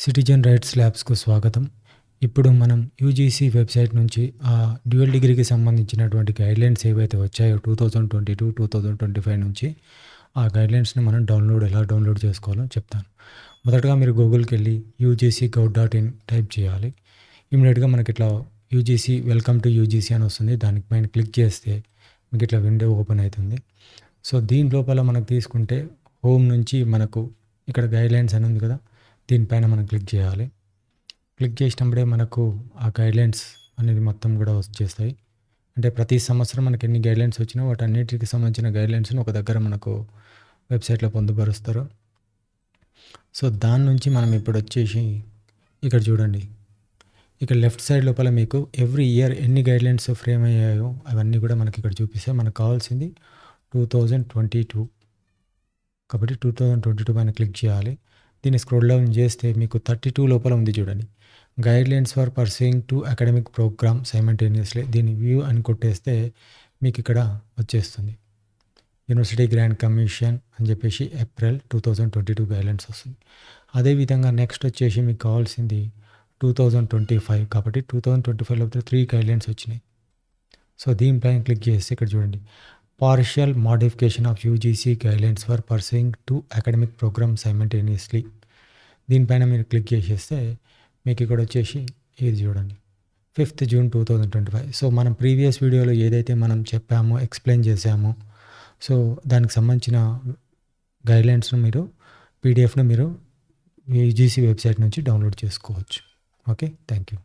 Citizen rights ల్యాబ్స్కు స్వాగతం. ఇప్పుడు మనం యూజీసీ వెబ్సైట్ నుంచి డ్యూయల్ డిగ్రీకి సంబంధించినటువంటి గైడ్లైన్స్ ఏవైతే వచ్చాయో 2022, 2025 నుంచి ఆ గైడ్లైన్స్ని మనం ఎలా డౌన్లోడ్ చేసుకోవాలో చెప్తాను. మొదటగా మీరు గూగుల్కి వెళ్ళి ugc.gov.in టైప్ చేయాలి. ఇమీడియట్గా మనకి ఇట్లా యూజీసీ వెల్కమ్ టు యూజీసీ అని వస్తుంది. దానికి పైన క్లిక్ చేస్తే మీకు ఇట్లా విండో ఓపెన్ అవుతుంది. సో దీని లోపల మనకు తీసుకుంటే హోమ్ నుంచి మనకు ఇక్కడ గైడ్లైన్స్ అని ఉంది కదా, దీనిపైన మనం క్లిక్ చేయాలి. క్లిక్ చేసినప్పుడే మనకు ఆ గైడ్లైన్స్ అనేది మొత్తం కూడా వచ్చేస్తాయి. అంటే ప్రతి సంవత్సరం మనకి ఎన్ని గైడ్లైన్స్ వచ్చినా వాటన్నిటికి సంబంధించిన గైడ్లైన్స్ని ఒక దగ్గర మనకు వెబ్సైట్లో పొందుపరుస్తారు. సో దాని నుంచి మనం ఇప్పుడు వచ్చేసి ఇక్కడ చూడండి, ఇక్కడ లెఫ్ట్ సైడ్ లోపల మీకు ఎవ్రీ ఇయర్ ఎన్ని గైడ్లైన్స్ ఫ్రేమ్ అయ్యాయో అవన్నీ కూడా మనకి ఇక్కడ చూపిస్తాయి. మనకు కావాల్సింది 2022 కాబట్టి 2022 పైన క్లిక్ చేయాలి. దీన్ని స్క్రోల్ డౌన్ చేస్తే మీకు 32 లోపల ఉంది చూడండి, guidelines for pursuing two academic programme simultaneously. దీన్ని వ్యూ అని కొట్టేస్తే మీకు ఇక్కడ వచ్చేస్తుంది యూనివర్సిటీ గ్రాంట్ కమిషన్ అని చెప్పేసి ఏప్రిల్ 2022 గైడ్లైన్స్ వస్తుంది. అదేవిధంగా నెక్స్ట్ వచ్చేసి మీకు కావాల్సింది 2025 కాబట్టి 2025లో 3 గైడ్లైన్స్ వచ్చినాయి. సో దీనిపైన క్లిక్ చేస్తే ఇక్కడ చూడండి, partial modification of UGC guidelines for pursuing two academic programme simultaneously. దీనిపైన మీరు క్లిక్ చేసేస్తే మీకు ఇక్కడ వచ్చేసి ఇది చూడండి 5th June 2025. సో మనం ప్రీవియస్ వీడియోలో ఏదైతే మనం చెప్పామో ఎక్స్ప్లెయిన్ చేసామో సో దానికి సంబంధించిన గైడ్లైన్స్ను మీరు పీడిఎఫ్ను మీరు యూజీసీ వెబ్సైట్ నుంచి డౌన్లోడ్ చేసుకోవచ్చు. Okay, thank you.